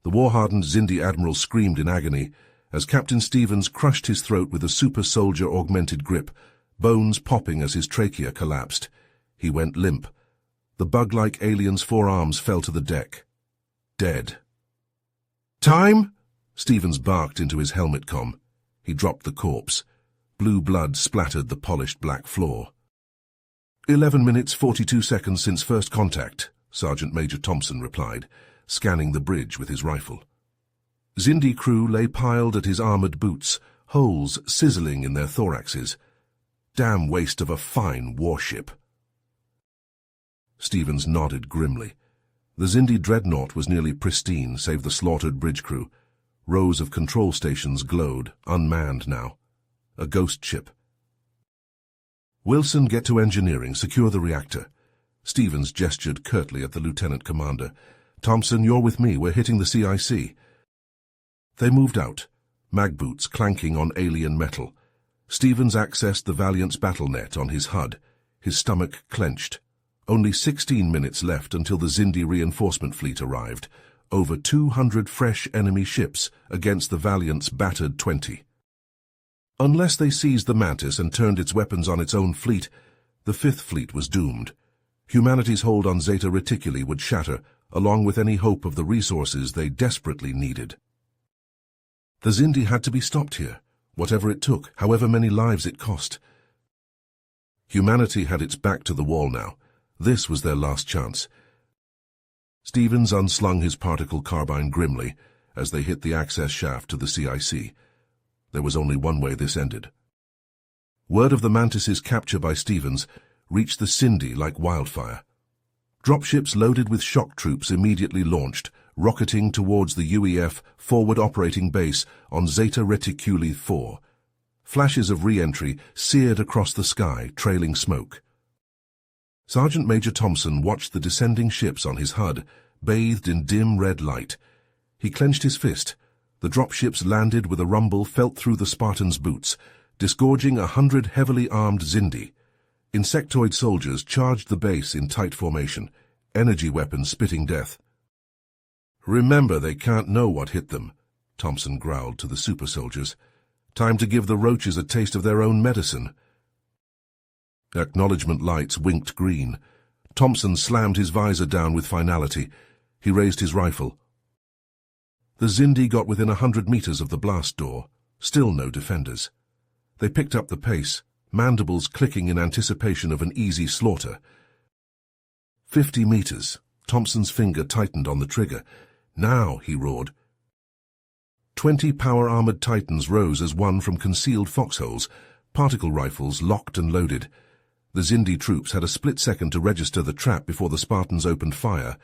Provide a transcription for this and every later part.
The war-hardened Zindi admiral screamed in agony as Captain Stevens crushed his throat with a super-soldier augmented grip, bones popping as his trachea collapsed. He went limp. The bug-like alien's forearms fell to the deck. Dead. "Time?" Stevens barked into his helmet comm. He dropped the corpse. Blue blood splattered the polished black floor. 11 minutes 42 seconds since first contact, Sergeant Major Thompson replied, scanning the bridge with his rifle. Zindi crew lay piled at his armored boots, holes sizzling in their thoraxes. Damn waste of a fine warship. Stevens nodded grimly. The Zindi dreadnought was nearly pristine, save the slaughtered bridge crew. Rows of control stations glowed, unmanned now. A ghost ship. "Wilson, get to engineering, secure the reactor." Stevens gestured curtly at the lieutenant commander. "Thompson, you're with me, we're hitting the CIC." They moved out, mag boots clanking on alien metal. Stevens accessed the Valiant's battle net on his HUD, his stomach clenched. Only 16 minutes left until the Zindi reinforcement fleet arrived. Over 200 fresh enemy ships against the Valiant's battered 20. Unless they seized the Mantis and turned its weapons on its own fleet, the Fifth Fleet was doomed. Humanity's hold on Zeta Reticuli would shatter, along with any hope of the resources they desperately needed. The Zindi had to be stopped here, whatever it took, however many lives it cost. Humanity had its back to the wall now. This was their last chance. Stevens unslung his particle carbine grimly as they hit the access shaft to the CIC. There was only one way this ended. Word of the Mantis's capture by Stevens reached the Zindi like wildfire. Dropships loaded with shock troops immediately launched, rocketing towards the UEF forward operating base on Zeta Reticuli 4. Flashes of re-entry seared across the sky, trailing smoke. Sergeant Major Thompson watched the descending ships on his HUD, bathed in dim red light. He clenched his fist. The dropships landed with a rumble felt through the Spartans' boots, disgorging 100 heavily armed Zindi. Insectoid soldiers charged the base in tight formation, energy weapons spitting death. "Remember, they can't know what hit them," Thompson growled to the super soldiers. "Time to give the roaches a taste of their own medicine." Acknowledgement lights winked green. Thompson slammed his visor down with finality. He raised his rifle. The Zindi got within 100 meters of the blast door. Still no defenders. They picked up the pace, mandibles clicking in anticipation of an easy slaughter. 50 meters. Thompson's finger tightened on the trigger. "Now," he roared. 20 power-armored Titans rose as one from concealed foxholes, particle rifles locked and loaded. The Zindi troops had a split second to register the trap before the Spartans opened fire.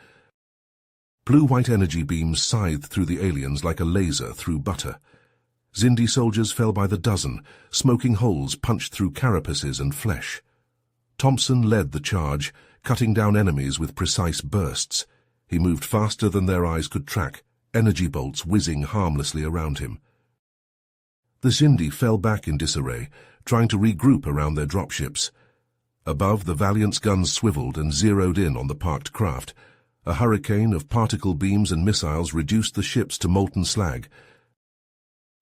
Blue-white energy beams scythed through the aliens like a laser through butter. Zindi soldiers fell by the dozen, smoking holes punched through carapaces and flesh. Thompson led the charge, cutting down enemies with precise bursts. He moved faster than their eyes could track, energy bolts whizzing harmlessly around him. The Zindi fell back in disarray, trying to regroup around their dropships. Above, the Valiant's guns swiveled and zeroed in on the parked craft. A hurricane of particle beams and missiles reduced the ships to molten slag.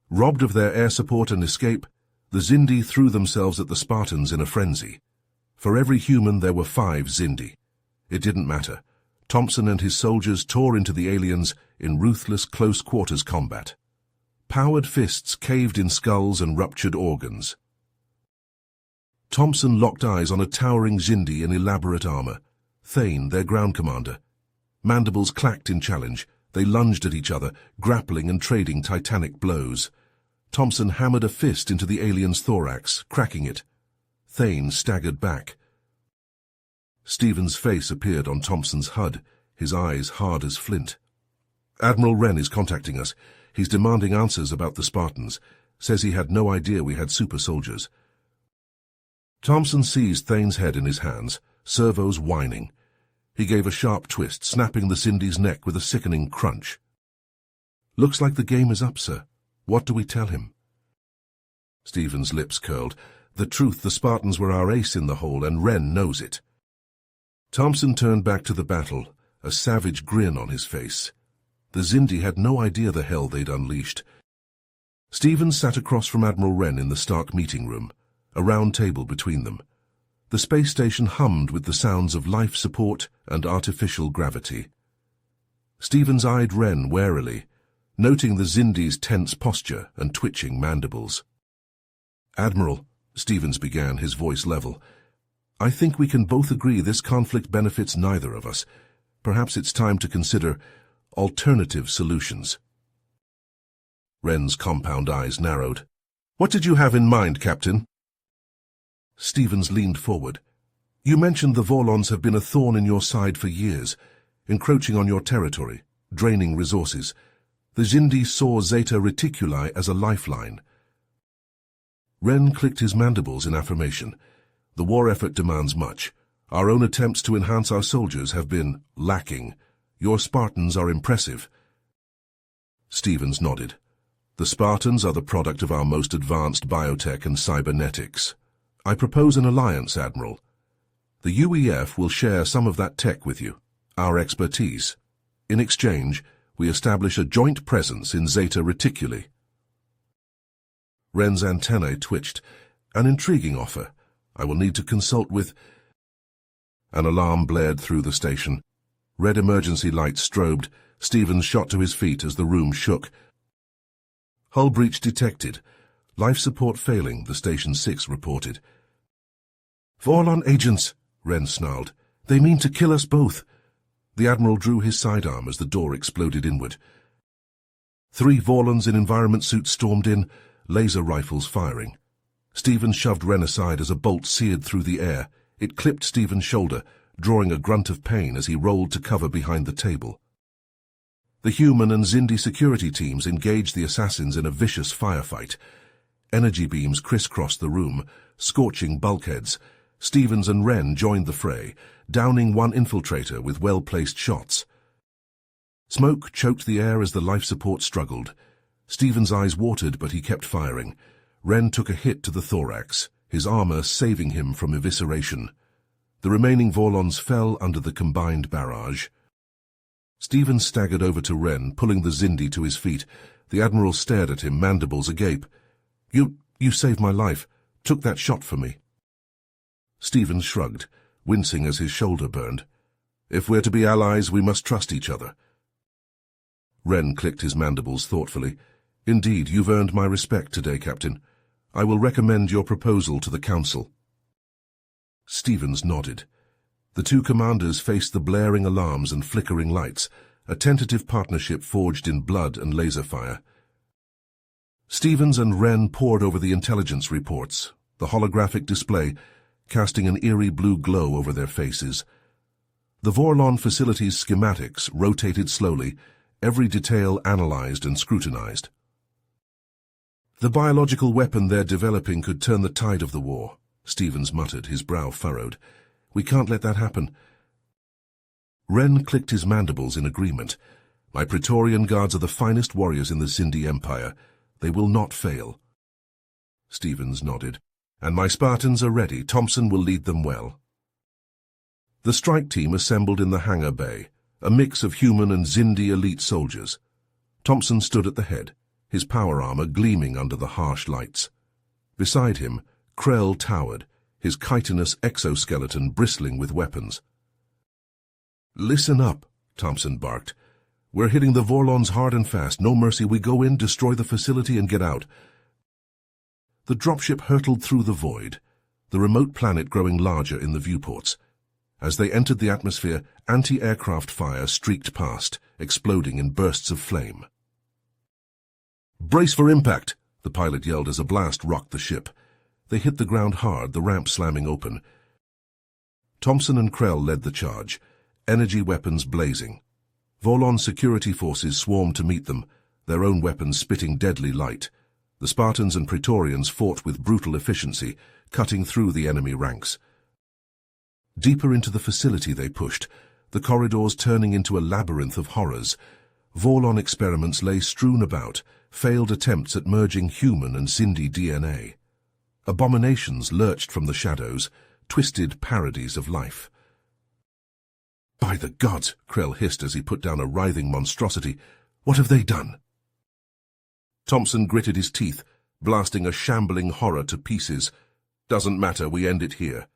Robbed of their air support and escape, the Zindi threw themselves at the Spartans in a frenzy. For every human there were 5 Zindi. It didn't matter. Thompson and his soldiers tore into the aliens in ruthless close-quarters combat. Powered fists caved in skulls and ruptured organs. Thompson locked eyes on a towering Zindi in elaborate armor. Thane, their ground commander. Mandibles clacked in challenge. They lunged at each other, grappling and trading titanic blows. Thompson hammered a fist into the alien's thorax, cracking it. Thane staggered back. Stevens' face appeared on Thompson's HUD, his eyes hard as flint. "Admiral Wren is contacting us. He's demanding answers about the Spartans. Says he had no idea we had super soldiers." Thompson seized Thane's head in his hands, servos whining. He gave a sharp twist, snapping the Zindi's neck with a sickening crunch. "Looks like the game is up, sir. What do we tell him?" Stevens' lips curled. "The truth, the Spartans were our ace in the hole, and Wren knows it." Thompson turned back to the battle, a savage grin on his face. The Zindi had no idea the hell they'd unleashed. Stevens sat across from Admiral Wren in the Stark meeting room, a round table between them. The space station hummed with the sounds of life support and artificial gravity. Stevens eyed Wren warily, noting the Zindi's tense posture and twitching mandibles. "Admiral," Stevens began, his voice level, "I think we can both agree this conflict benefits neither of us. Perhaps it's time to consider alternative solutions." Wren's compound eyes narrowed. "What did you have in mind, Captain?" Stevens leaned forward. "You mentioned the Vorlons have been a thorn in your side for years, encroaching on your territory, draining resources. The Zindi saw Zeta Reticuli as a lifeline." Wren clicked his mandibles in affirmation. "The war effort demands much. Our own attempts to enhance our soldiers have been lacking. Your Spartans are impressive." Stevens nodded. "The Spartans are the product of our most advanced biotech and cybernetics. I propose an alliance, Admiral. The UEF will share some of that tech with you, our expertise. In exchange, we establish a joint presence in Zeta Reticuli." Wren's antennae twitched. "An intriguing offer. I will need to consult with—" An alarm blared through the station. Red emergency lights strobed. Stevens shot to his feet as the room shook. "Hull breach detected. Life support failing," the Station 6 reported. "Vorlon agents," Wren snarled. "They mean to kill us both." The Admiral drew his sidearm as the door exploded inward. 3 Vorlons in environment suits stormed in, laser rifles firing. Stevens shoved Wren aside as a bolt seared through the air. It clipped Stevens' shoulder, drawing a grunt of pain as he rolled to cover behind the table. The human and Zindi security teams engaged the assassins in a vicious firefight. Energy beams crisscrossed the room, scorching bulkheads. Stevens and Wren joined the fray, downing one infiltrator with well-placed shots. Smoke choked the air as the life support struggled. Stevens' eyes watered, but he kept firing. Wren took a hit to the thorax, his armor saving him from evisceration. The remaining Vorlons fell under the combined barrage. Stevens staggered over to Wren, pulling the Zindi to his feet. The Admiral stared at him, mandibles agape. You saved my life. Took that shot for me." Stevens shrugged, wincing as his shoulder burned. "If we're to be allies, we must trust each other." Wren clicked his mandibles thoughtfully. "Indeed, you've earned my respect today, Captain. I will recommend your proposal to the Council." Stevens nodded. The 2 commanders faced the blaring alarms and flickering lights, a tentative partnership forged in blood and laser fire. Stevens and Wren pored over the intelligence reports, the holographic display casting an eerie blue glow over their faces. The Vorlon facility's schematics rotated slowly, every detail analyzed and scrutinized. "The biological weapon they're developing could turn the tide of the war," Stevens muttered, his brow furrowed. "We can't let that happen." Wren clicked his mandibles in agreement. "My Praetorian Guards are the finest warriors in the Zindi Empire. They will not fail." Stevens nodded. "And my Spartans are ready. Thompson will lead them well." The strike team assembled in the hangar bay, a mix of human and Zindi elite soldiers. Thompson stood at the head, his power armor gleaming under the harsh lights. Beside him, Krell towered, his chitinous exoskeleton bristling with weapons. "Listen up," Thompson barked. "We're hitting the Vorlons hard and fast. No mercy. We go in, destroy the facility, and get out." The dropship hurtled through the void, the remote planet growing larger in the viewports. As they entered the atmosphere, anti-aircraft fire streaked past, exploding in bursts of flame. "Brace for impact," the pilot yelled as a blast rocked the ship. They hit the ground hard, the ramp slamming open. Thompson and Krell led the charge, energy weapons blazing. Vorlon security forces swarmed to meet them, their own weapons spitting deadly light. The Spartans and Praetorians fought with brutal efficiency, cutting through the enemy ranks. Deeper into the facility they pushed, the corridors turning into a labyrinth of horrors. Vorlon experiments lay strewn about, failed attempts at merging human and Zindi DNA. Abominations lurched from the shadows, twisted parodies of life. "By the gods," Krell hissed as he put down a writhing monstrosity. What have they done? Thompson gritted his teeth, blasting a shambling horror to pieces. Doesn't matter, we end it here.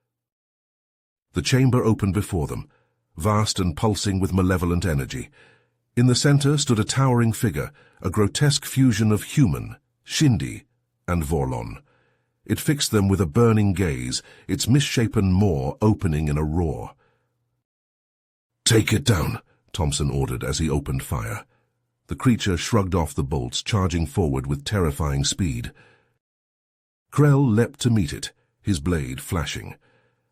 The chamber opened before them, vast and pulsing with malevolent energy. In the center stood a towering figure, a grotesque fusion of human, Shindy, and Vorlon. It fixed them with a burning gaze, its misshapen maw opening in a roar. "Take it down," Thompson ordered as he opened fire. The creature shrugged off the bolts, charging forward with terrifying speed. Krell leapt to meet it, his blade flashing.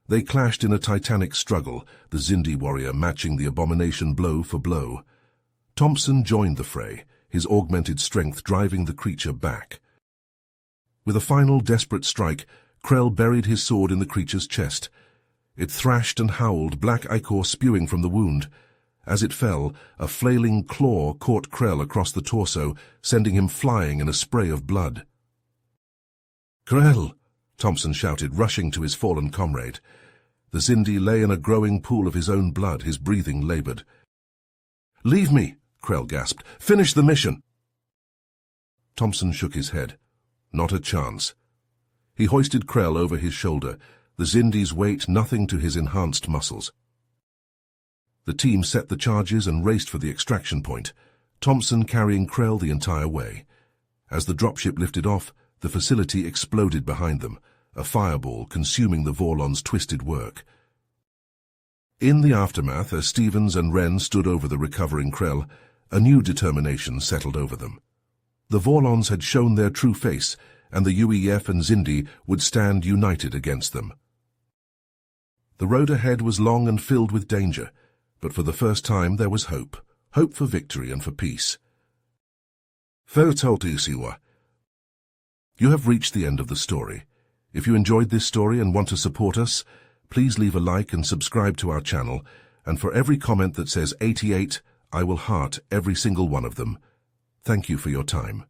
They clashed in a titanic struggle, the Zindi warrior matching the abomination blow for blow. Thompson joined the fray, his augmented strength driving the creature back. With a final desperate strike, Krell buried his sword in the creature's chest. It thrashed and howled, black ichor spewing from the wound. As it fell, a flailing claw caught Krell across the torso, sending him flying in a spray of blood. "Krell!" Thompson shouted, rushing to his fallen comrade. The Zindi lay in a growing pool of his own blood, his breathing labored. "Leave me!" Krell gasped. "Finish the mission!" Thompson shook his head. Not a chance. He hoisted Krell over his shoulder, the Zindi's weight nothing to his enhanced muscles. The team set the charges and raced for the extraction point, Thompson carrying Krell the entire way. As the dropship lifted off, the facility exploded behind them, a fireball consuming the Vorlon's twisted work. In the aftermath, as Stevens and Wren stood over the recovering Krell, a new determination settled over them. The Vorlons had shown their true face, and the UEF and Zindi would stand united against them. The road ahead was long and filled with danger, but for the first time there was hope for victory and for peace. You have reached the end of the story. If you enjoyed this story and want to support us, please leave a like and subscribe to our channel, and for every comment that says 88, I will heart every single one of them. Thank you for your time.